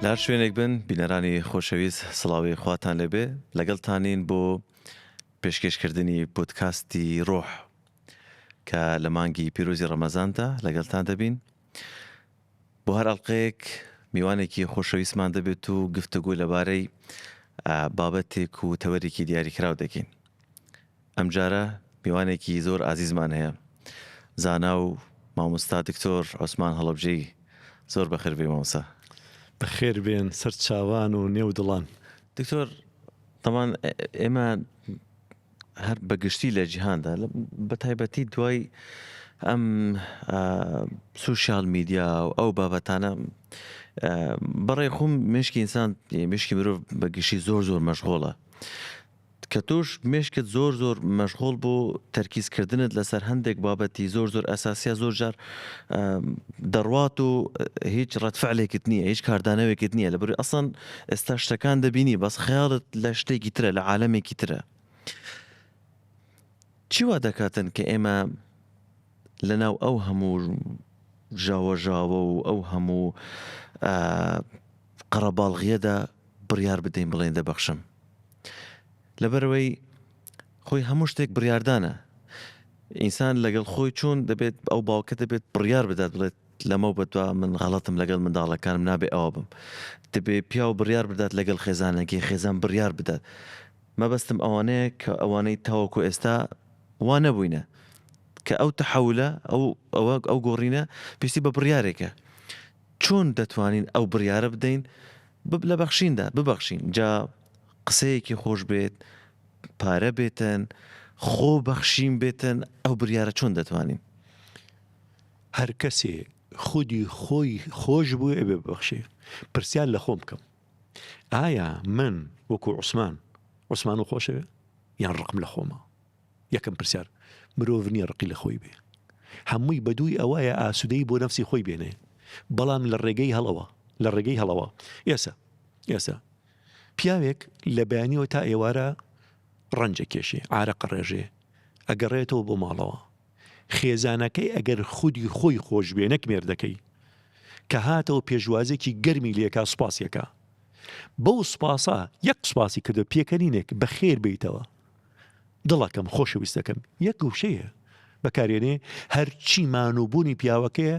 لە هەر شوێنێک بن بینەرانی خۆشەویست سڵاوی خواتان لێبێ لەگەڵتانین بۆ پێشکەشکردنی پۆدکاستی ڕۆح کە لە مانگی پیرۆزی ڕەمەزاندا لەگەڵتان دەبین بۆ هەر ئەڵلقەیەک میوانێکی خۆشەویستمان دەبێت و گفتوگۆ لەبارەی بابەتێک و تەوەرێکی دیاریکراو دەکەین. ئەم جارە میوانێکی زۆر ئازیزمان هەیە، زانا و مامۆستا دکتۆر عوسمان هەڵەبجەی. زۆر بەخێر بێ مامۆستا. بەخێر بێن سەر چاوان و نێو دڵان. دکتۆر تەمان ئێمە هەر بەگشتی لە جیهاندا بە تایبەتی دوای ئەم سوشیال میدیا و ئەو بابەتانە بەڕێ خۆم مشکی ئینسان مشکی مرۆڤ بەگشتی زۆر مەشغۆڵە کە تۆش مشکت زۆر مەشغۆڵ بۆ تەرکیزکردنت لەسەر هەندێک بابەتی زۆر ئەساسیە زۆر جار دەڕوات و هیچ ڕەتفعلێکت نییە، هیچ کاردانەوێکت نییە، لەبەروی ئەسڵەن ئێستا شتەکان دەبینی بەس خەیاڵت لە شتێکی ترە، لە عالەمێکی ترە. چی وا دەکاتن کە ئێمە لەناو ئەو هەموو ژاوە و ئەو هەموو قەرەباڵغیەدا بڕیار بدەین بڵێن دەبەخشم؟ لەبەرەوەی خۆی هەموو شتێک بڕیاردانە. ئینسان لەگەڵ خۆی چۆن دەبێت ئەو باوکە دەبێت بڕیار بدات بڵێت لەمە بەدوا من غەڵەتم لەگەڵ منداڵەکانم نابێ ئەوە بم. دەبێت پیا و بڕیار بدات لەگەڵ خێزانەکەی خێزان بڕیار بدات. مەبەستم ئەوانەیە کە ئەوانەی تاوەکو ئێستا وا نەبووینە کە ئەو تەحەولە ئەو گۆڕینە پێویستی بە بڕیارێکە. چۆن دەتوانین ئەو بڕیارە بدەین لە بەخشیندا ببەخشین؟ جا قسەیەکی خۆش بێت، پارە بێتن، خۆ بەخشین بێتن، ئەو بڕیارە چۆن دەتوانین؟ هەر کەسێ خودی خۆی خۆش بوو ئەبێ ببەخشێ. پرسیار لە خۆم بکەم، ئایا من وەکو عوسمان و خۆشەوێ یان ڕقم لە خۆمە؟ یەکەم پرسیار. مرۆڤ نییە ڕقی لە خۆی بێ، هەمووی بەدووی ئەوەیە ئاسودەی بۆ نەفسی خۆی بێنێ، بەڵام لە ڕێگەی هەڵەوە. ئێسا پیاوێک لە بەیانیەوە تا ئێوارە ڕەنجە کێشێ، ئارەق ڕێژێ، ئەگەڕێتەوە بۆ ماڵەوە. خێزانەکەی ئەگەر خودی خۆی خۆش بێ نەک مێردەکەی کە هاتەوە پێشوازێکی گەرمی لێکا سوپاسیەکە، بەو سوپاسا یەک سوپاسی کردو پێکەنینێک بە خێر بیتەوە، دڵەکەم خۆشەویستەکەم یەک گوشەیە بەکارێنێ هەرچی مانوبوونی پیاوەکەیە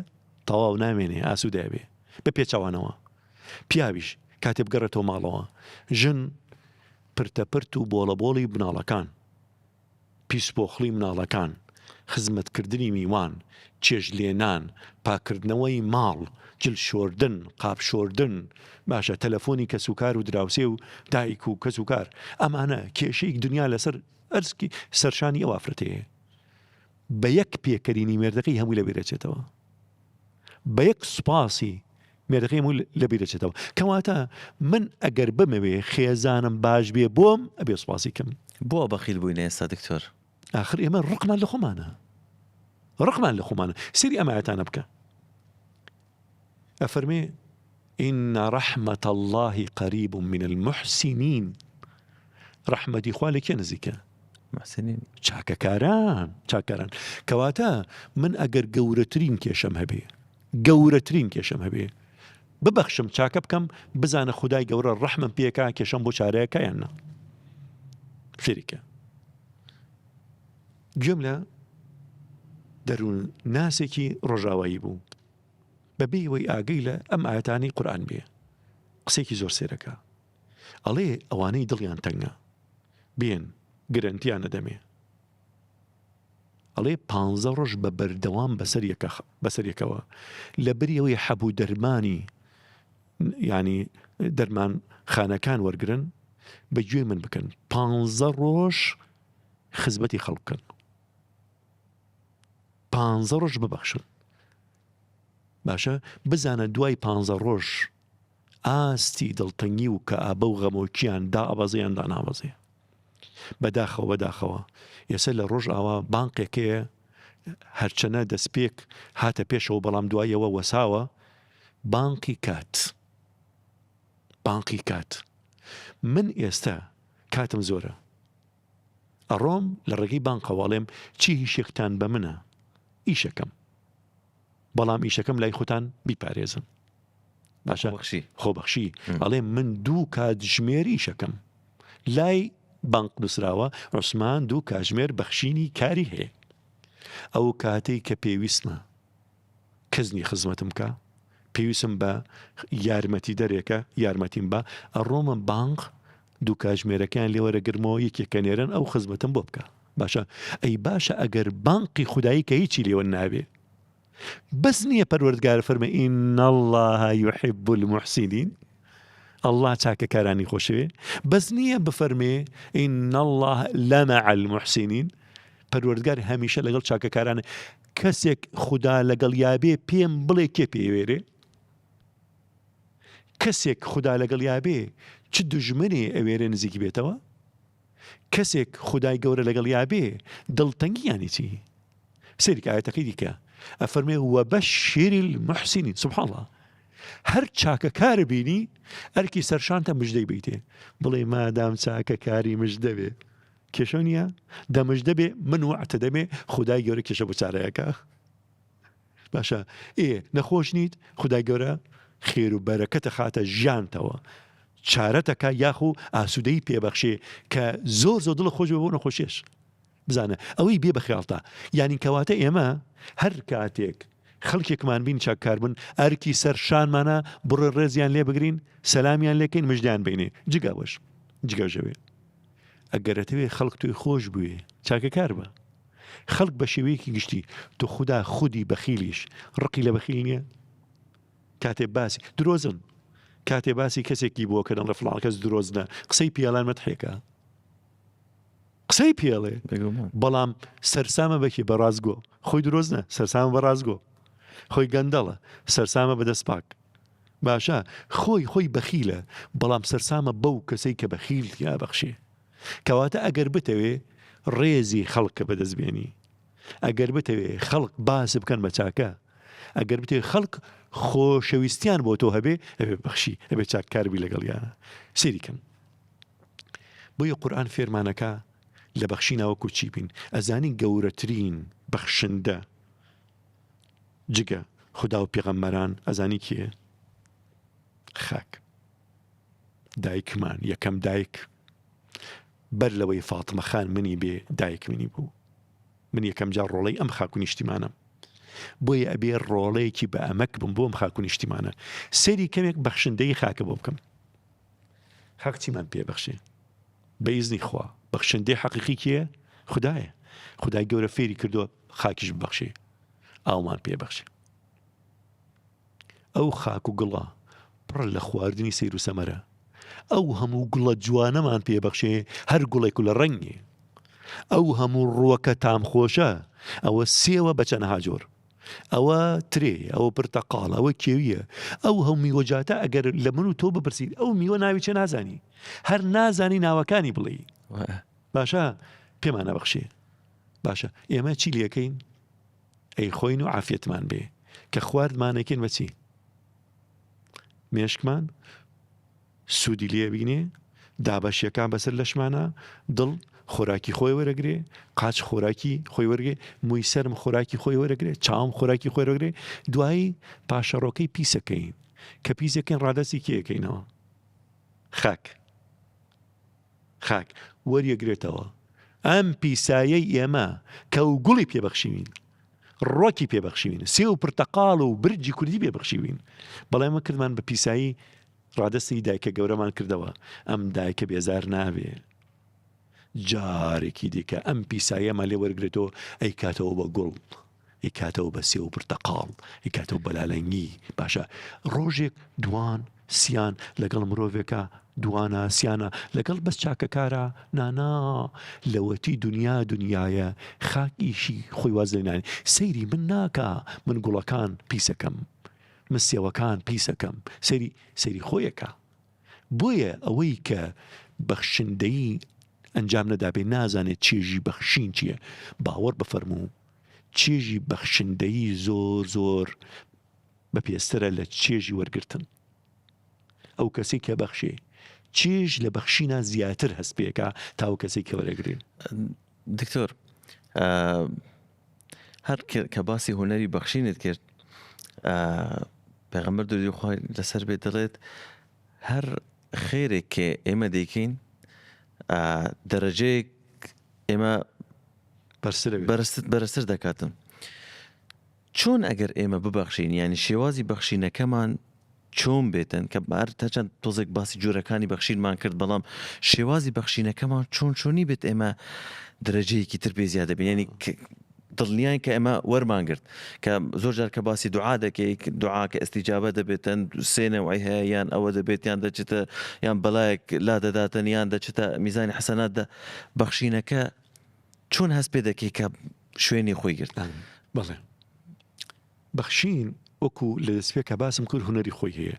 تەواو نامێنێ ئاسوودە بێ بە پێچەوانەوە. پیاویش کاتێ بگەڕێتەوە ماڵەوە، ژن پرتەپرت و بۆڵەبۆڵی بناڵەکان، پیسپۆخڵی مناڵەکان، خزمەتکردنی میوان، چێژلێنان، پاکردنەوەی ماڵ، جل شۆردن، قاپ شۆردن، باشە تەلەفۆنی کەسوکار و دراوسێ و دایک و کەسوکار، ئەمانە کێشەیەک دنیا لەسەر ئەرزکی سەرشانی ئەو ئافرەتەیە. بە یەک پێکەرینی مێردەکەی هەمووی لەبیرەچێتەوە، بە یەک سوپاسی مێردەکەی هەمووی لەبیرەچێتەوە. کەواتە من ئەگەر بمەوێ خێزانم باش بێ بۆم ئەبێ سوپاسی کەم. بۆ بەخیل بووینە ئێستا دکتۆر؟ آخر ئێمە ڕقمان لە خۆمانە. سری ئەمایەتانە بکە. ئەفەرمێ إن رحمة الله قريب من المحسنين. ڕەحمەتی خوا لە کێ نزیکە؟ محسنین، چاکەکاران. کەواتە من ئەگەر گەورەترین کێشەم هەبێ ببەخشم، چاکە بکەم، بزانە خودای گەورە ڕەحمم پێکا کێشەم بۆ چارەیەکە یاننا. فێریکە گوێم لە دەروون ناسێکی ڕۆژاوایی بوو بەبێ وەی ئاگەی لە ئەم ئاەتانی قورئان بێ، قسێکی زۆر سێرەکە. ئەڵێ ئەوانەی دڵیان تەنگە بێن گرنتیان نەدەمێ، ئەڵێ 15 ڕۆژ بە بەردەوام بەسەریەکەوە لە بریەوەی حەبوو دەرمانی ینی دەرمان خانەکان وەرگرن، بەگوێ من بکەن 15 ڕۆژ خزمەتی خەڵکن، 15 ڕۆژ ببەخشن. باشە بزانە دوای 15 ڕۆژ ئاستی دڵتەنگی و کە ئابە و غەمۆکیان دا ئەبەزیان دا نابەزێ. بەداخەوە ئێستا لە ڕۆژ ئاوا بانقێکەیە هەرچەنە دەستپێک هاتە پێشەوە، بەڵام دوایەوە وەساوە بانقی کات. من ئێستا کاتم زۆرە، ئەڕۆم لە ڕێگەی بانقەواڵێم چی هیچێکتان بە منە ئیشەکەم، بەڵام ئیشەکەم لای خۆتان بیپارێزن. باشە خۆبەخشی. خۆبەخشی ئەڵێ من 2 کاتژمێری شەکەم لای بانک نووسراوە عوسمان 2 کاتژمێر بەخشینی کاری هەیە ئەو کاتەی کە پێویستمە کەسنی خزمەتم بکە پێویستم بە یارمەتی دەرێکە یارمەتیم بە ئەڕۆمە بانک 2 کاتژمێرەکان لێوەرەگرمەوە یەکێکە نێرن ئەو خزمەتم بۆ بکە باشە ئەی باشە ئەگەر بانقی خودایی کە هیچی لێوە نابێ بەس نییە پەروەردگار فەرمە ئین الله يحب المحسنين الله چاکەکارانی خۆشەوێ بەس نییە بفەرمێ ئین الله لمع المحسنين پەروەردگار هەمیشە لەگەڵ چاکەکارانە کەسێک خوددا لەگەڵ یابێ پێم بڵێ کێ پێوێرێ کەسێک خوددا لەگەڵ یابێ چ دژمنێ ئەوێرە نزیکی بێتەوە کەسێک خودای گەورە لەگەڵ یابێ دڵتەنگیانی چی سێری ئاەتەکەی دیکە ئەفەرمێ وەبەشر المحسنين سبحان الله هەر چاکەکار بینی ئەرکی سەرشانتە مژدەی بیتێ بڵێ مادام چاکەکاری مژدە بێ کێشە نییە دەمژدە بێ من وعتە دەبێ خودای گەورە کێشە بۆ چارەیەەکە باشە نەخۆش نیت خودای گەورە خێر و بەرەکەتە خاتە ژیانتەوە چارەتەکە یاخو ئاسوودەی پێبەخشێ کە زۆر زۆر دڵ خۆش بۆ نەخۆشیێش بزانە ئەوەی بێ بەخیاڵتە یعنی کەواتە ئێمە هەر کاتێک خەڵکێکمان بین چاکار بن ئەرکی سەر شانمانە بڕە ڕێزیان لێ بگرین سەلامیان لێکەین مژدیان بینێ جگاوەش جگەژەوێ ئەگەرەتەوێ خەڵک توی خۆش بوێ چاکەکار بە خەڵک بە شێوەیەکی گشتی تو خوددا خودی بەخیلیش ڕقی لە بەخیل نییە کاتێ باسی درۆزن کاتێ باسی کەسێکی بۆ کەدەن لە فڵان کەس درۆزنە قسەی پیاڵان مەتحێکە قسەی پێڵێ بەڵام سەرسامە بەکی بەڕازگۆ خۆی درۆزنە سەرسامە بەڕازگۆ خۆی گەندەڵە سەرسامە بەدەستپاک باشە خۆی بەخیلە بەڵام سەرسامە بەو کەسەی کە بەخیل یا بەخشێ کەواتە ئەگەر بتەوێ ڕێزی خەڵکە بەدەستبێنی ئەگەر بتەوێ خەڵک باس بکەن بە چاکە ئەگەر بتێ خەڵک خۆشەویستیان بۆ تۆ هەبێ ئەبێ بەخشی ئەبێ چاککاربی لەگەڵیانە سێریکەن بۆیە قورئان فێرمانەکە لە بەخشینەوە کوچی بین ئەزانی گەورەترین بەخشندە جگە خوددا و پێغەمبەران ئەزانی کێ خاک دایکمان یەکەم دایک بەر لەوەی فاتمە خان منی بێ دایک منی بوو من یەکەم جار ڕۆڵەی ئەم خاک و نیشتیمانم بۆیە ئەبێ ڕۆڵەیەکی بە ئەمەک بم بۆ ئەم خاک و نیشتیمانە سەری کەمێک بەخشندەی خاکە بۆ بکەم خاک چیمان پێ بەخشێ بە ئیزنی خوا بەخشندەی حەقیقی کێ خوددایە خودای گەورە فێری کردووە خاکیش ببەخشێ ئاومان پێ بەخشێ ئەو خاک و گڵە پڕ لە خواردنی سەیر و سەمەرە ئەو هەموو گوڵە جوانەمان پێبەخشێ هەر گوڵێک و لە ڕەنگێ ئەو هەموو ڕووەکە تام خۆشە ئەوە سێوە بە چەندەها جۆر ئەوە ترێ ئەوە پرتەقاڵ ئەوە کێویە ئەو هەموو میوەجاتە ئەگەر لە من و تۆ بپرسید ئەو میوە ناوی چێ نازانی هەر نازانی ناوەکانی بڵێ باشە پێمان نەبەخشێ باشە ئێمە چی لەکەین ئەی خۆین و عافیەتمان بێ کە خواردمانەکەین بەچی مێشکمان سوودی لێ بینێ دابەشیەکان بەسەر لەشمانە دڵ خۆراکی خۆی وەرەگرێ قاچ خۆراکی خۆی وەرگێ مووی سەرم خۆراکی خۆی وەرەگرێ چاوم خۆراکی خۆی وەرەگرێ دوایی پاشەڕۆکەی پیسەکەین کە پیسەکەین ڕادەستی کێەکەینەوە خاک وەریەگرێتەوە ئەم پیسایەی ئێمە کە و گوڵی پێبەخشیوین ڕۆکی پێبەخشیوین سێ و پرتەقاڵ و برجی کوردی پێبەخشیوین بەڵام ئەمە کردمان بە پیسایی ڕادەستی دایکە گەورەمان کردەوە ئەم دایکە بێزار نابێ جارێکی دیکە ئەم پیسایەمە لێ وەرگێتەوە ئەی کاتەوە بە گوڵ ئەی کاتەوە بە سێ و پرتەقاڵ ئەی کاتەوە بەلالەنگی باشە ڕۆژێک دوان سیان لەگەڵ مرۆڤێکە دوانە سیانە لەگەڵ بەس چاکەکارە نانا لەوەتی دنیایە خاکیشی خۆی واز لێنانی سەیری من ناکە من گوڵەکان پیسەکەم من سێوەکان پیسەکەم سەیری خۆیەکە بۆیە ئەوەی کە بەخشندەی ئەنجام نەدابێ نازانێت چێژی بەخشین چییە باوەڕ بفەرموو چێژی بەخشندەی زۆر بەپێسترە لە چێژی وەرگرتن ئەو کەسی کە بەخشێ چێژ لە بەخشینە زیاتر هەست پێکە تاو کەسی کە وەرەگرێن دکتۆر هەر کە باسی هوەری بەخشینت کرد پێغەمبەر دووری خوای لەسەر بێت دەڵێت هەر خێرێک کە ئێمە دەیکەین دەرەجەیەک ئێمە بەرزتر دەکاتن. چۆن ئەگەر ئێمە ببەخشین، ینی شێوازی بەخشینەکەمان چۆن بێتن کە بار تا چەند تۆزێک باسی جۆرەکانی بەخشینمان کرد، بەڵام شێوازی بەخشینەکەمان چۆنی بێت ئێمە دەرەجەیەکی تر پێ زیادە بین، ینی دڵنیان کە ئێمە وەرمانگرت کە زۆر جار کە باسی دوعا دەکەیت، دوعا کە ئەستیجابە دەبێتن سێنەوەی هەیە یان ئەوە دەبێت یان دەچێتە یان بەلایەک لا دەداتن یان دەچێتە میزانی حەسەناتدا، بەخشینەکە چۆن هەست پێ دەکەی کە شوێنی خۆی گرت؟ بەڵێ بەخشین وەکو لە دەستپێک کە باسم کرد هوەری خۆی هەیە.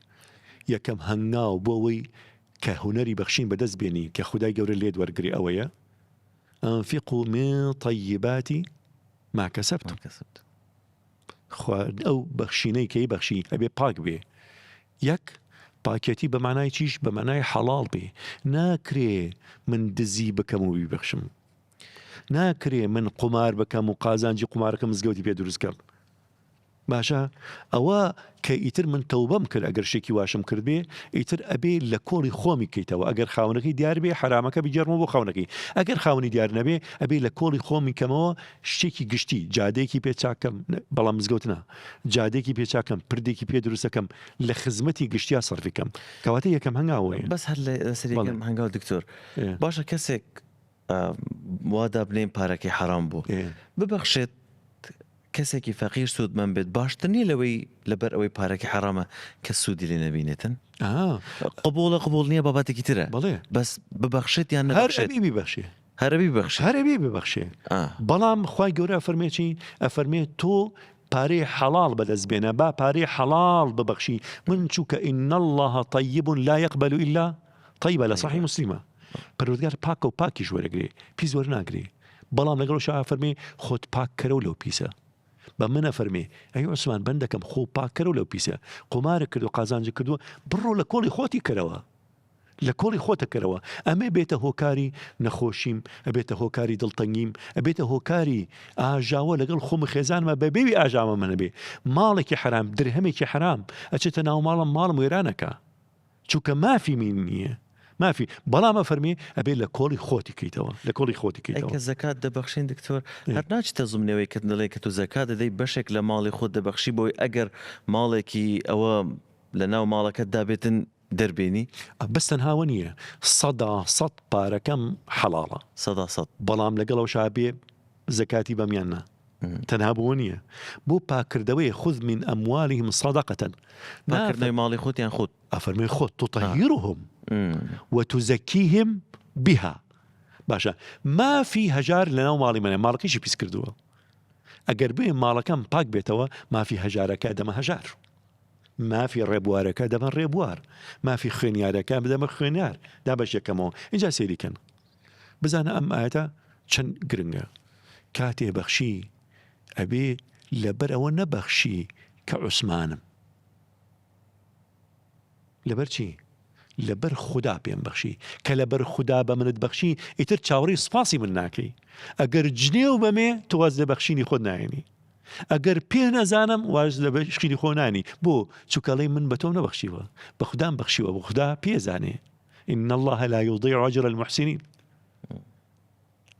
یەکەم هەنگاو بۆ ئەوەی کە هوەری بەخشین بەدەست بێنی کە خودای گەورە لێت وەرگری ئەوەیە ئەنفقوا من طیبات ما کەسبتم. ئەو بەخشینەی کەی بەخشی ئەبێ پاک بێ. یەک پاکێتی بە معنای چیش؟ بە معنای حەڵاڵ بێ. ناکرێ من دزی بکەم و بیبەخشم، ناکرێ من قمار بکەم و قازانجی قمارەکە مزگەوتی پێ دروستکەم. باشە ئەوە کە ئیتر من تەوبەم کرد ئەگەر شێکی واشم کرد بێ، ئیتر ئەبێ لە کۆڵی خۆمی کەیتەوە. ئەگەر خاونەکەی دیار بێ حرامەکە بجێڕمەوە بۆ خاونەکەی، ئەگەر خاونی دیار نەبێ ئەبێ لە کۆڵی خۆمی کەمەوە شتێکی گشتی، جادەیەکی پێچاکەم، بەڵام مزگەوتنە، جادێکی پێچاکەم، پردێکی پێ دروستەکەم، لە خزمەتی گشتیا سەرفیکەم. کەواتە یەکەم هەنگاوەیە. بەس هەر لە سەریەکەم هەنگاو دکتۆر باشە کەسێک وادا بنێن پارەکەی حرام بوو ببەخشێت کەسێکی فەقیر سوودمەند بێت، باشتر نیە لەوەی لەبەر ئەوەی پارەکەی حرامە کە سوودی لێ نەبینێتن. قبول نییە بابەتێکی ترە، بەڵێ بەس ببەخشێت یان نەبەخشێت هەرەبی ببەخشێ. بەڵام خوای گەورە ئەفەرمێکی ئەفەرمێ تۆ پارەی حەڵاڵ بەدەست بێنە، با پارەی حەڵاڵ ببەخشی. من چووکە ئین الله طیب لا يقبل إلا طیبە لە صحیح مسلمە. پەروەردگار پاکە و پاکیش وەرەگرێ، پیس وەرناگرێ. بەڵام لەگەڵ شا فەرمێ خۆت پاک کەرە و لەو پیسە. بە منە فەرمێ ئەی عوسمان بەندەکەم خۆ پاک کەرە و لەو پیسە، قمارە کرد و قازانج کردووە، بڕۆ لە کۆڵی خۆتی کەرەوە، لە کۆڵی خۆتە کەرەوە. ئەمێ بێتە هۆکاری نەخۆشیم، ئەبێتە هۆکاری دڵتەنگیم، ئەبێتە هۆکاری ئاژاوە لەگەڵ خۆم خێزانمە بە بێوی ئاژامە منە بێ. ماڵێکی حرام، درهەمێکی حرام ئەچێتە ناو ماڵم وێرانەکە، چووکە مافی من نییە، مافی. بەڵامە فەرمی ئەبێ لە کۆڵی خۆتی کەیتەوە، لە کۆڵی خۆتی کەیتەوە. کە زەکات دەبەخشین دکتۆر هەر ناچتە زومنەوەی کە دەڵێ کە تو زەکات دەدەی بەشێک لە ماڵی خۆت دەبەخشی بۆی ئەگەر ماڵێکی ئەوە لە ناو ماڵەکەتدا بێتن دەربێنی. بەس تەنهاوە نییە، 100% پارەکەم حەڵاڵە، 100%. بەڵام لەگەڵەوە شابێ زەکاتی بەمیاننا. تەنها بۆ نییە، بۆ پاکردەوەی خذ من ئەموالهم صدقة، پاکردنەوەی ماڵی خۆتیان خۆت ئەفەرمێ خۆت تطهرهم وتزكيهم بها. باشە مافی هەژار لەناو ماڵی منە، ماڵەکەیشی پیس کردووە. ئەگەر بێ ماڵەکەم پاک بێتەوە، مافی هەژارەکە دەمە هەژار، مافی ڕێبوارەکە دەمە ڕێبوار، مافی خوێنیارەکە بدەمە خوێنیار. دا بەش یەکەمەوە. اینجا سێریکەن بزانە ئەم ئاەتە چەند گرنگە. کاتێ بەخشی ئەبێ لەبەر ئەوە نەبەخشی کە عوسمانم، لەبەر چی؟ لەبەر خوددا پێم بەخشی، کە لەبەر خوددا بە منت بەخشی ئیتر چاوەڕی سپاسی من ناکەی. ئەگەر جنێو بەمێ تۆ واز لە بەخشینی خۆت نایێنی، ئەگەر پێ نەزانم واز لە بەخشینی خۆ نانی. بۆ چووکەڵەی من بە تۆ نەبەخشیوە، بە خوددام بەخشیوە، بە خوددا پێزانێ. إن الله لا يضيع أجر المحسنين.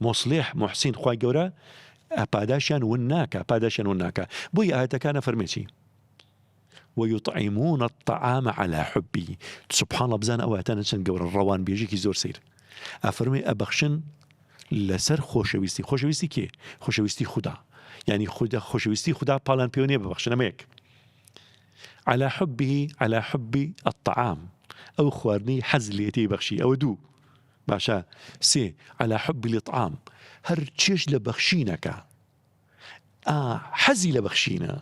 مصلح محسن خوای گەورە پاداشیان ون ناکە، پاداشیان ون ناکە. بۆی ئاەتەکانە فەرمێکی ويطعمون الطعام على حبه. سبحان الله بزان ئەواتانە چەند گەورە ڕەوان بێژێکی زۆر سیر. ئەفەرمێ ئەبەخشن لەسەر خۆشەویستی. خۆشەویستی کێ؟ خۆشەویستی خوددا، یعنی خۆشەویستی خوددا پاڵان پێوە ببەخشن. ئەمەیەک على حبه، على حب الطعام، ئەو خواردنی حەز لێتی بەخشی. ئەوە دوو. باشە سێ على حب الإطعام، هەر چێش لە بەخشینەکە حەزی لە بەخشینە،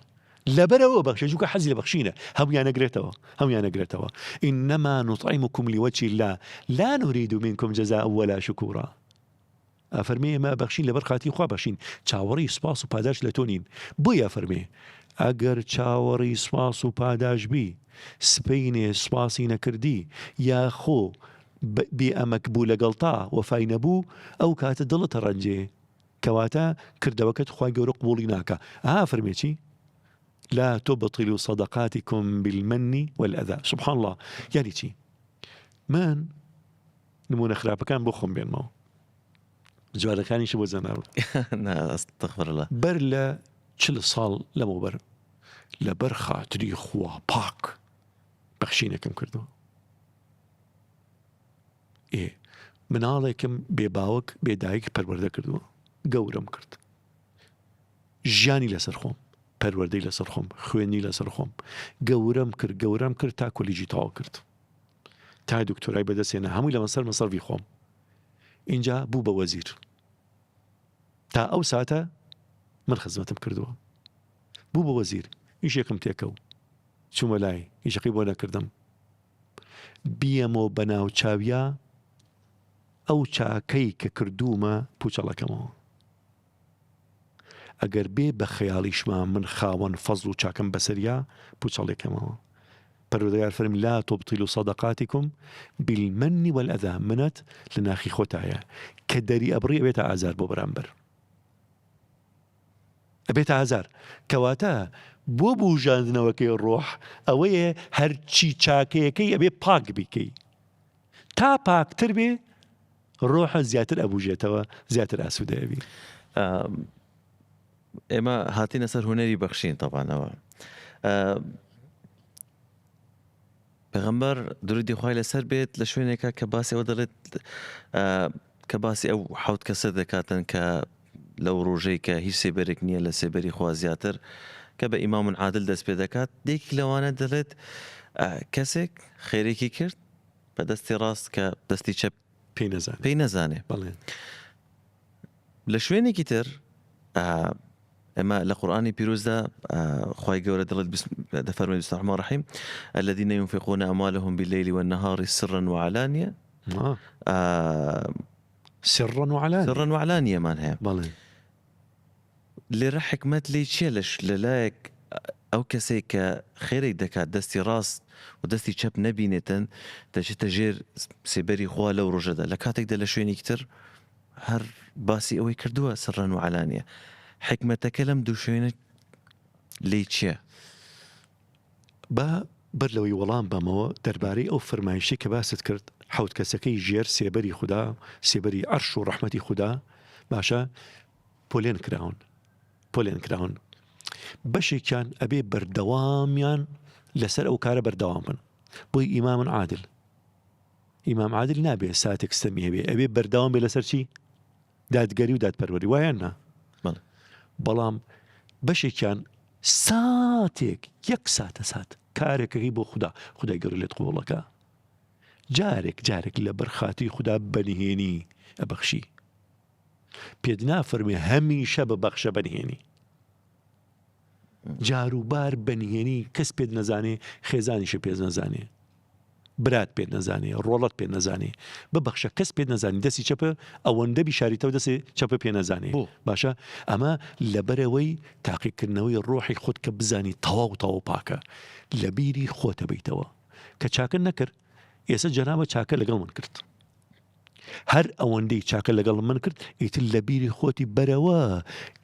لەبەرەوە بەخشە چونکە حەزی لە بەخشینە، هەمویان نەگرێتەوە. إنما نطعمكم لوجه الله لا نريد منكم جزاء ولا شكورا. ئەفەرمێ ئێمە بەخشین لەبەر خاتی خوا بەخشین، چاوەڕی سپاس و پاداش لە تۆ نین. بۆیە فەرمێ ئەگەر چاوەڕی سپاس و پاداش بی، سپینێ سپاسی نەکردی، یا خۆ بێ ئەمەک بوو لەگەڵ تا وەفای نەبوو، ئەو کاتە دڵتە ڕەنجێ، کەواتە کردەوەکەت خوای گەورە قبوڵی ناکە. فەرمێ چی؟ لا تبطلوا صدقاتكم بالمن والأذى. سبحان الله. يعني چی من نمونە خراپەکان بۆ خۆم بێنمەوە، جوارەکانیش بۆ زەناوە استغفر الله بەر لە 40 ساڵ لەمەوبەر لەبەر خاتری خوا پاک بەخشینەکەم کردەوە. مناڵێکم بێباوەک بێدایک پەروەردە کردووە، گەورم کرد، ژیانی لەسەر خۆم، پەروەردەی لەسەر خۆم، خوێنی لەسەر خۆم، گەورم کرد تا کۆلیجی تەواو کرد، تا دکتۆرای بەدەستێنە، هەمووی لە مەسەر مەسەرفی خۆم. اینجا بوو بە وەزیر. تا ئەو ساتە من خزمەتم کردووە، بوو بە وەزیر، ئیشێکم تێکەوت، چوومە لای، ئیشەکەی بۆ نەکردم، بیەمەوە بەناو چاویە ئەو چاکەی کە کردوومە پوچەڵەکەمەوە. ئەگەر بێ بە خەیاڵیشمان من خاوەن فەزڵ و چاکەم بەسەریا پوچەڵێکەمەوە. پەروەردگار فەرمی لا تبطلوا صدقاتكم بالمن والأذى. منەت لە ناخی خۆتایە کە دەری ئەبڕی ئەبێتە ئازار بۆ بەرامبەر، ئەبێتە ئازار. کەواتە بۆ بوژاندنەوەکەی ڕۆح ئەوەیە هەرچی چاکەیەکەی ئەبێ پاک بیکەی، تا پاکتر بێ ڕۆحە زیاتر ئەبوژێتەوە، زیاتر ئاسوودەیەبی. ئێمە هاتینە سەر هونەری بەخشین. تەبانەوە پێغەمبەر درودی خوای لەسەر بێت لە شوێنێکە کە باسی ئەوە دەڵێت کە باسی ئەو حەوت کەسە دەکاتن کە لەو ڕۆژەی کە هیچ سێبەرێک نییە لە سێبەری خوا زیاتر، کە بە ئیمام عادل دەست پێ دەکات. دێکی لەوانە دەڵێت کەسێک خێرێکی کرد بە دەستی ڕاست کە دەستی چەپ پێی نەزانێ. لە شوێنێکی تر ئەمە لە قورئانی پیرۆزدا خوای گەورە دەڵێت دەفەرمێت بسم الله الرحمن الرحیم الذين ينفقون أموالهم بالليل والنهار سرا وعلانية. سرا وعلانية مان هەیە. لێرە حکمت لێ چیە لەلایەک ئەو کەسێک کە خێرێک دەکات دەستی ڕاست و دەستی چەپ نەبینێتن دەچێتە ژێر سێبەری خوا لەو ڕۆژەدا، لە کاتێکدا لە شوێنێکی تر هەر باسی ئەوەی کردووە سرڕەن و علانیە. حکمەتەکە لەم دوو شوێنە لێ چییە؟ بەر لەوەی وەڵام بەمەوە دەربارەی ئەو فەرمایشی کە باست کرد، حەوت کەسەکەی ژێر سێبەری خوددا، سێبەری عەرش و ڕەحمەتی خوددا، باشە پۆلێن کراون بەشێکیان ئەبێ بەردەوامیان لەسەر ئەو کارە بەردەوام بن. بۆی ئیمام عادل نابێ ساتێک ستەمی هەبێ، ئەبێ بەردەوام بێ لەسەر چی؟ دادگەری و دادپەروەری، وایە نا؟ بەڵام بەشێکیان ساتێک یەک سات کارێکەکەی بۆ خودای گەورە لێت قوڵەکە، جارێک لە بەرخاتی خوددا بەنهێنی ئەبەخشی. پێت نافەرمێ هەمیشە ببەخشە بەنهێنی، جاروبار بەنهێنی کەس پێت نەزانێ، خێزانیشە پێت نەزانێ، برات پێت نەزانێ، ڕۆڵەت پێت نەزانێ، ببەخشە کەس پێت نەزانی، دەستی چەپە ئەوەندە بیشاریتەوە دەستی چەپە پێ نەزانێ. باشە ئەمە لەبەرەوەی تاقیکردنەوەی ڕۆحی خۆت کە بزانی تەواو پاکە، لە بیری خۆتە بیتەوە کە چاکە نەکرد. ئێستا جەنابە چاکە لەگەڵ من کرد، هەر ئەوەندەی چاکە لەگەڵ من کرد، ئیتر لە بیری خۆتی بەرەوە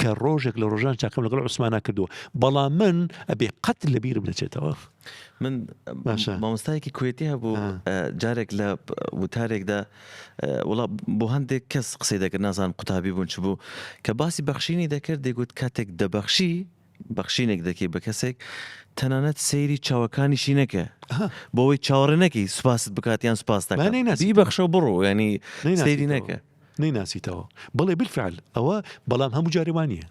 کە ڕۆژێک لە ڕۆژان چاکەم لەگەڵ عوسمانە کردووە، بەڵام من ئەبێ قەت لە بیرم نەچێتەوە. من مامۆستایەکی کوێتی هەبوو جارێک لە وتارێکدا، وڵا بۆ هەندێک کەس قسەی دەکرد، نازانم قوتابی بوون چ بوو، کە باسی بەخشینی دەکرد، دەیگوت کاتێک دەبەخشی بەخشینێک دەکەی بە کەسێک، تەنانەت سەیری چاوەکانیشی نەکە، بۆەوەی چاوەڕێ نەکەی سوپاست بکاتیان سوپاس دەکات، بەخشە بڕۆ، ینی سەیری نەکە، نەیناسیتەوە. بەڵێ بالفعل ئەوە، بەڵام هەموو جاری وانە.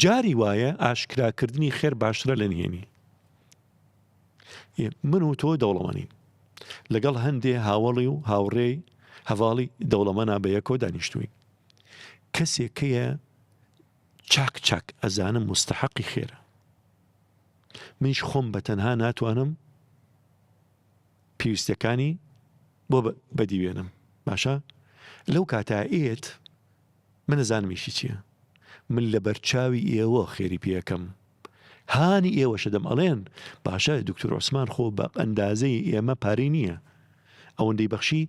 جاری وایە ئاشکراکردنی خێر باشترە لە نهێنی. من و تۆ دەوڵەمەنین، لەگەڵ هەندێ هاوڵی و هاوڕێی هەواڵی دەوڵەمەنا بە یەکۆ دانیشتووین. کەسێکەیە چاک ئەزانم مستحقی خێرە، منیش خۆم بە تەنها ناتوانم پێویستەکانی بۆ بەدیوێنم. باشە لەو کاتایێت من نەزانمیشی چییە، من لە بەرچاوی ئێوە خێری پێەکەم، هانی ئێوەشە دەم ئەڵێن باشە دکتۆر عوسمان خۆ بە ئەندازەی ئێمە پارەی نییە، ئەوەندەی بەخشی،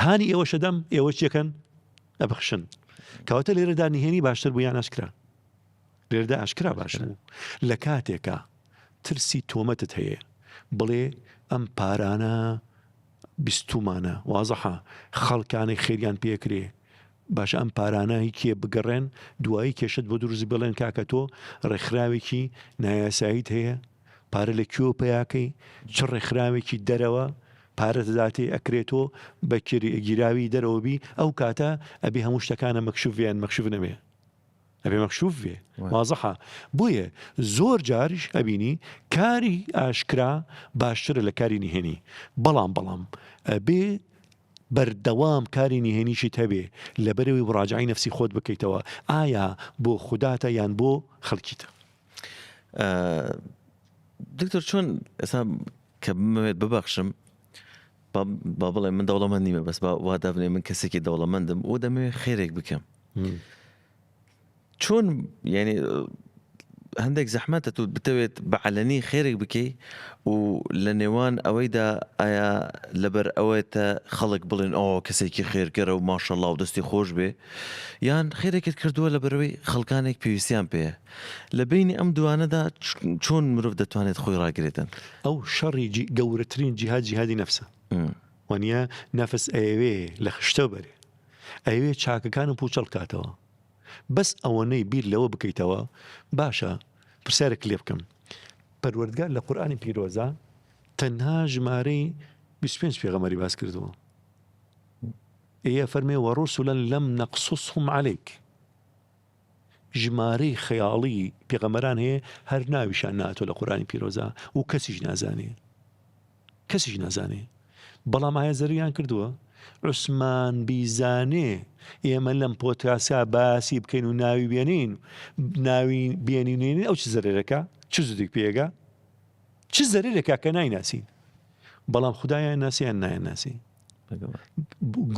هانی ئێوەشە دەم ئێوە چیەکەن ئەبەخشن. کەواتە لێرەدا نهێنی باشتر بوو یان ئاشکرا؟ لێرەدا ئاشکرا باشتر بوو. لە کاتێکە ترسی تۆمەتت هەیە بڵێ ئەم پارانە بیستومانە وازەحە خەڵکانێک خێریان پێکرێ باش ئەم پارانە هیکێ بگەڕێن دوایی کێشت بۆ دروست بڵێن کاکە تۆ ڕێکخراوێکی نایاساییت هەیە پارە لە کوێ پیاکەی چ ڕێکخراوێکی دەرەوە پارەت داتێ ئەکرێتۆ بە گیراوی دەرەوەبی ئەو کاتە ئەبێ هەموو شتەکانە مەکشوفیان مەکشوف نەبێ ئەبێ مەکشوف بێ وازەحە بۆیە زۆر جاریش ئەبینی کاری ئاشکرا باشترە لە کاری نهێنی بەڵام ئەبێ بەردەوام کاری نهێنیشت هەبێ لەبەرەوەی ڕاجعی نەفسی خۆت بکەیتەوە ئایا بۆ خوداتە یان بۆ خەڵکیتە دکتۆر چۆن ئێستا کە بمەوێت ببەخشم با بڵێ من دەوڵەمەند نیمە بەس وا دابنێ من کەسێکی دەوڵەمەندم و دەمەوێت خێرێک بکەم چۆن یعنی هەندێک زەحمەتە تو بتەوێت بەعەلەنی خێرێک بکەی و لە نێوان ئەوەیدا ئایا لەبەر ئەوەتە خەڵک بڵێن ئەو کەسێکی خێرگەرە و ماشەڵڵا و دەستی خۆش بێ یان خێرێکت کردووە لەبەرەوەی خەڵکانێک پێویستیان پێەیە لە بینی ئەم دوانەدا چۆن مرۆڤ دەتوانێت خۆی ڕاگرێتن ئەو شەڕی گەورەترین جیهادی نەفسە وانە نەفس ئەوێ لە خشتە بەرێ ئەوێ چاکەکان و پوچەڵ کاتەوە بەس ئەوەنەی بیر لەوە بکەیتەوە باشە پرسیارێک لێ بکەم پەروەردگار لە قورئانی پیرۆزە تەنها ژمارەی 25 پێغەمبەری باس کردووە ئێ فەرمێ وەڕوسولا لەم نەقصصهم عەلەیک ژمارەی خەیاڵی پێغەمبەران هەیە هەر ناویشان ناتۆ لە قورئانی پیرۆزە و کەسیش نازانێ بەڵام ئایا زەریان کردووە عوسمان بیزانێ ئێمە لەم پۆتاسا باسی بکەین و ناوی بێنین ناوی بێنینێن ئەو چ زەرێرەکە چ زودێک پێگە چ زەرێرەکە کە نایناسین بەڵام خوددایان ناسییان نایەناسی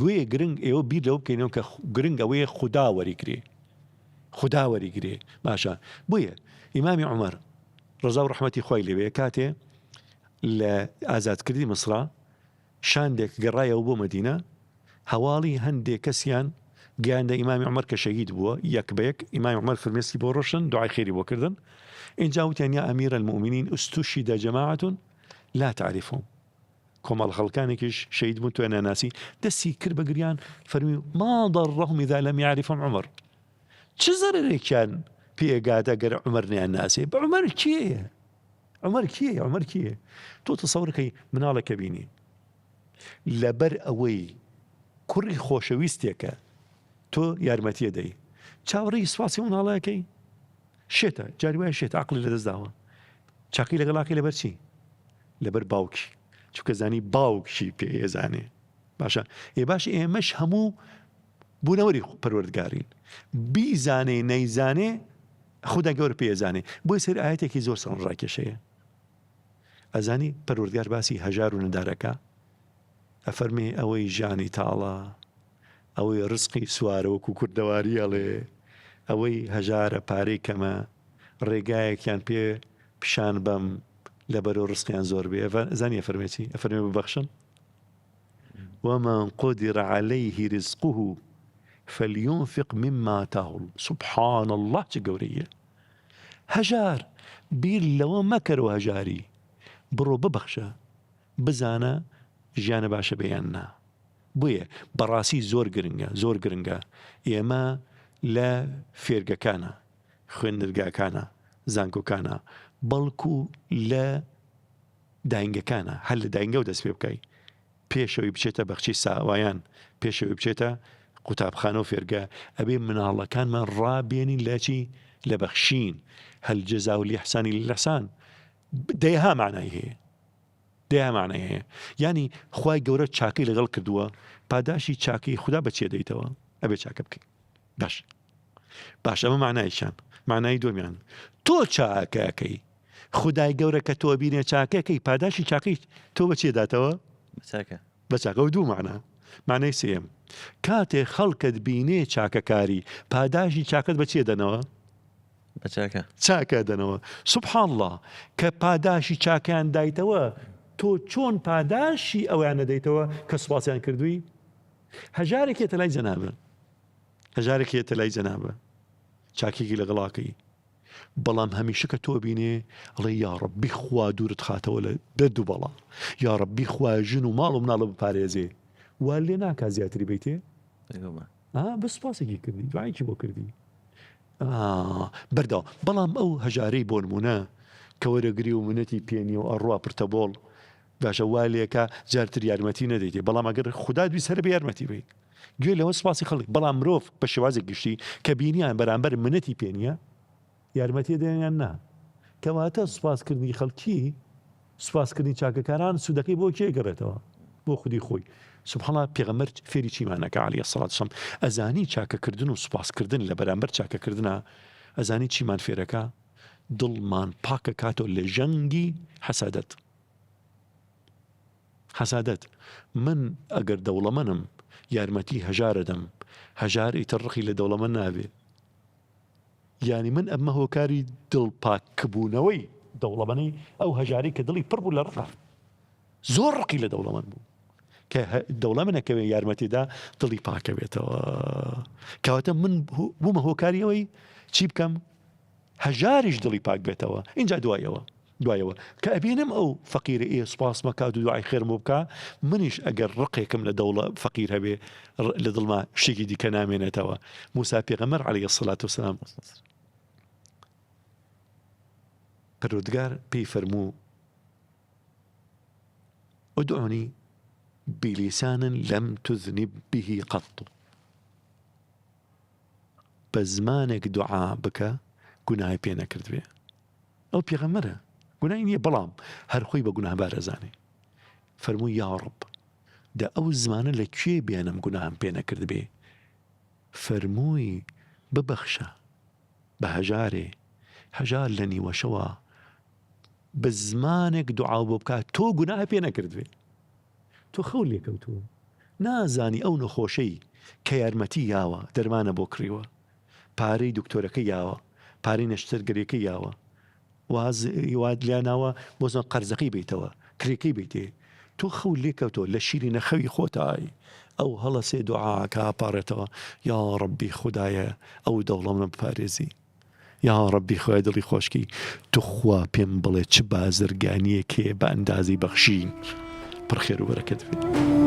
گوێ گرنگ ئێوە بیر لەوە بکەینەوە کە گرنگ ئەوەیە خوددا وەریگرێ باشە بۆیە ئیمامی عومەر ڕەزا و ڕەحمەتی خۆی لێوێ کاتێ لە ئازادکردی مسرا شاندێک گەڕایەوە بۆ مەدینە هەواڵی هەندێک کەسیان گیاندە ئیمامی عومەر کە شەهید بووە یەک بەیەک ئیمامی عومەر فەرمێسکی بۆ ڕۆشن دوعای خێری بۆ کردن اینجا وتیان یا ئەمیر المؤمنین استشهد جماعة لا تعرفهم کۆمەڵ خەڵکانێکیش شەهید بوون تۆ ناناسی دەستی کرد بە گریان فەرمی ما ضرهم إذا لم يعرفهم عمر چ زەرێکیان پێگاتە گەر عومەر نیان ناسێ بە عومەر کێیە تۆ تەسەوڕەکەی مناڵەکە بینی لەبەر ئەوەی کوڕی خۆشەویستێکە تۆ یارمەتیە دەی چاوەڕێی سواسی مناڵەکەی شێتە جاری وایە شێت عەقڵی لەدەستداوە چاقی لەگەڵاکەی لەبەر چی لەبەر باوکی چونکە زانی باوکشی پێزانێ باشە باش ئێمەش هەموو بوونەوەری پەروەردگارین بیزانێ نەیزانێ خوددا گەورە پێزانێ بۆی سەر ئاەتێکی زۆر سەرڕاکێشەیە ئەزانی پەروەردگار باسی هەژار و نەدارەکە ئەفەرمێ ئەوەی ژانی تاڵە ئەوەی ڕزقی سوارەوەکو کوردەواری ئەڵێ ئەوەی هەژارە پارەی کەمە ڕێگایەکیان پێ پیشان بەم لەبەرەوە ڕزقیان زۆر بێ زانی ئەفەرمێتی ئەفەرمێ ببەخشن ومن قدر عليه رزقه فلينفق مما آتاه سبحان الله چه گەورەیە هەژار بیر لەوە مەکەرەوە هەژاری بڕۆ ببەخشە بزانە ژیانە باشە بەیان نا بۆیە بەڕاستی زۆر گرنگە ئێمە لە فێرگەکانە خوێندنگاکانە زانکۆکانە بەڵکو لە داینگەکانە هەر لە داینگە و دەست پێ بکەی پێشەوەی بچێتە بەخشی ساوایان پێشەوەی بچێتە قوتابخانە و فێرگە ئەبێ مناڵەکانمان ڕابێنین لە چی لە بەخشین هەل جەزاء الإحسان إلا الإحسان دەیها معنای هەیە یعنی خوای گەورە چاکەی لەگەڵ کردووە پاداشی چاکەی خوددا بەچێ دەیتەوە ئەبێ چاکە بکەین باش ئەمە معنایشان معنای دومیان تۆ چاکەکەی خودای گەورە کە تۆ بینێ چاکەکەی پاداشی چاکەی تۆ بەچێ داتەوە بە چاکە و دوو معنای سێم کاتێ خەڵکت بینێ چاکەکاری پاداشی چاکەت بەچێ دەنەوە چاکە دەنەوە سبحان الله کە پاداشی چاکیان دایتەوە تۆ چۆن پاداشی ئەویان نەدەیتەوە کە سوپاسیان کردووی هەژارێکێتە لای جەنابە چاکێکی لەگەڵاکەی بەڵام هەمیشە کە تۆ بینێ ئەڵێ یا ڕەبی خوا دوورت خاتەوە لە دەرد و بەڵا، یا ڕەبی خوا ژن و ماڵ و مناڵە بپارێزێ، وا لێ ناکا زیاتری بیتێ بەس پاسێکی کردی دوایکی بۆ کردی بەردەوە. بەڵام ئەو هەژارەی بۆ نمونە کە وەرەگری و منەتی پێنی و ئەڕوا پرتەبۆڵ باشە وا لێکە جارتر یارمەتی نەدەیتێ، بەڵام ئەگەر خوددا دوی سەر بە یارمەتی بی گوێ لەوە سپاسی خەڵک. بەڵام مرۆڤ بە شێوازێک گشتی کە بینیان بەرامبەر منەتی پێنیە یارمەتی دەیان نا، کەواتە سوپاسکردنی خەڵکی سوپاسکردنی چاکەکاران سوودەکەی بۆ کێ گەڕێتەوە؟ بۆ خودی خۆی. سبحان پێغەمبەر فێری چیمانەکە عەلەیهی سەڵات وسەلام ئەزانی چاکەکردن و سوپاسکردن لە بەرامبەر چاکەکردنە، ئەزانی چیمان فێرەکە؟ دڵمان پاکە کاتۆ لە ژەنگی حەسادەت. حەسادەت من ئەگەر دەوڵەمەنم یارمەتی هەژارەدەم، هەژار ئیتر لە دەوڵەمەند نابێ، یعنی من ئەمە هۆکاری دڵپاکبوونەوەی دەوڵەمەنی ئەو هەژاری کە دڵی پڕ بوو لە ڕقە زۆر ڕقی لە دەوڵەمەند بوو کە دەوڵەمەنەکەوێ یارمەتیدا دڵی پاکە بێتەوە. کەواتە من بوومە هۆکاریەوەی چی بکەم؟ هەژاریش دڵی پاک بێتەوە. اینجا دوایەوە کە ئەبینم ئەو فەقیرە سوپاس مەکات و دوعای خێرم بکە، منیش ئەگەر ڕقێکم لە دەوڵە فەقیر هەبێ لە دڵما شتێکی دیکە نامێنێتەوە. موسا پێغەمبەر عەلەیهی سەڵات وسەلام پەروەردگار پێی فەرموو ادعوني بلسان لم تذنب به قط، بە زمانێک دوعا بکە گوناهی پێ نەکرد بێ. ئەو پێغەمبەرە گوناهی نییە، بەڵام هەر خۆی بە گوناه بارەزانێ. فەرمووی یا ڕەب دا ئەو زمانە لەکوێ بێنم گوناهم پێ نەکرد بێ؟ فەرمووی ببەخشە بە هەژارێ، هەژار لە نیوەشەوە بە زمانێک دوعا بۆ بکات تۆ گوناه پێ نەکرد بێ، تۆ خەو لێکەوتووە نازانی ئەو نەخۆشەی کە یارمەتی یاوە دەرمانە بۆ کڕیوە، پارەی دکتۆرەکە یاوە، پارەی نەشتەرگەریەکە یاوە، واد لیاناوە بۆ زۆر قەرزەکەی بیتەوە کرێکەی بیتێ، تۆ خەو لێکەوتۆ لە شیری نەخەوی خۆتای ئەو هەڵە سێ دوعاکە پارێتەوە یا ڕەبی خودایە ئەو دەوڵەمە بپارێزی، یا ڕەبی خۆی دڵی خۆشکی تو خوا پێم بڵێ چ بازرگانیەکێ بە ئەندازی بەخشین پڕخێر و بەرەکەت بێت.